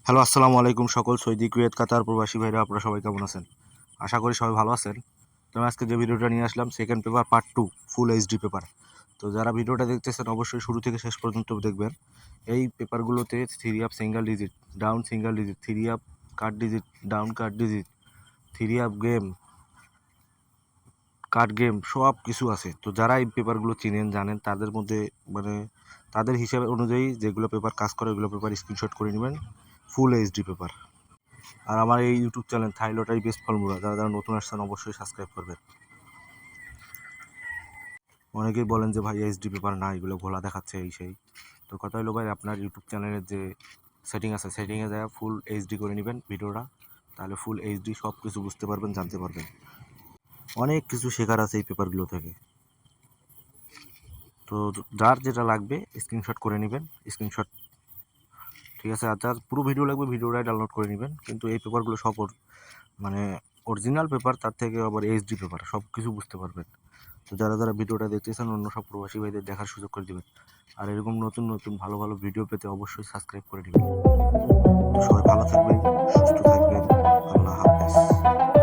Hello, আসসালামু আলাইকুম সকল সৌদি, কুয়েত, কাতার প্রবাসী ভাইরা, আপনারা সবাই কেমন আছেন? আশা করি সবাই ভালো আছেন। তো আমি আজকে যে ভিডিওটা নিয়ে আসলাম second paper part 2 full HD paper. তো যারা ভিডিওটা দেখতেছেন অবশ্যই শুরু থেকে শেষ পর্যন্ত দেখবেন। এই পেপারগুলোতে 3 up single digit, down single digit, 3 up cut digit, down cut digit, 3 up game, cut game সব কিছু আছে। তো যারা এই পেপারগুলো চিনেন জানেন তাদের মধ্যে মানে তাদের হিসাব অনুযায়ী যেগুলো পেপার কাজ করে ওগুলো পেপার স্ক্রিনশট করে নেবেন। ফুল এইচডি পেপার। আর আমার এই ইউটিউব চ্যানেল থাই লটারি বেস্ট ফর্মুলা যারা যারা নতুন আসছেন অবশ্যই সাবস্ক্রাইব করবেন। অনেকেই বলেন যে ভাই এইচডি পেপার না, এগুলো ঘোলা দেখাচ্ছে এই সেই। তো কথা হলো ভাই, আপনার ইউটিউব চ্যানেলের যে সেটিং আছে সেটিংয়ে যায় ফুল এইচডি করে নেবেন ভিডিওটা, তাহলে ফুল এইচডি সব কিছু বুঝতে পারবেন, জানতে পারবেন। অনেক কিছু শেখার আছে এই পেপারগুলো থেকে। তো যার যেটা লাগবে স্ক্রিনশট করে নেবেন, স্ক্রিনশট ঠিক আছে। আর যার পুরো ভিডিও লাগবে ভিডিওটাই ডাউনলোড করে নেবেন। কিন্তু এই পেপারগুলো সব মানে অরিজিনাল পেপার, তার থেকে আবার এইচডি পেপার, সব কিছু বুঝতে পারবেন। তো যারা যারা ভিডিওটা দেখতেছেন অন্য সব প্রবাসী ভাইদের দেখার সুযোগ করে দেবেন। আর এরকম নতুন নতুন ভালো ভালো ভিডিও পেতে অবশ্যই সাবস্ক্রাইব করে নেবেন। তো সবাই ভালো থাকবেন, সুস্থ থাকবেন। আল্লাহ হাফেজ।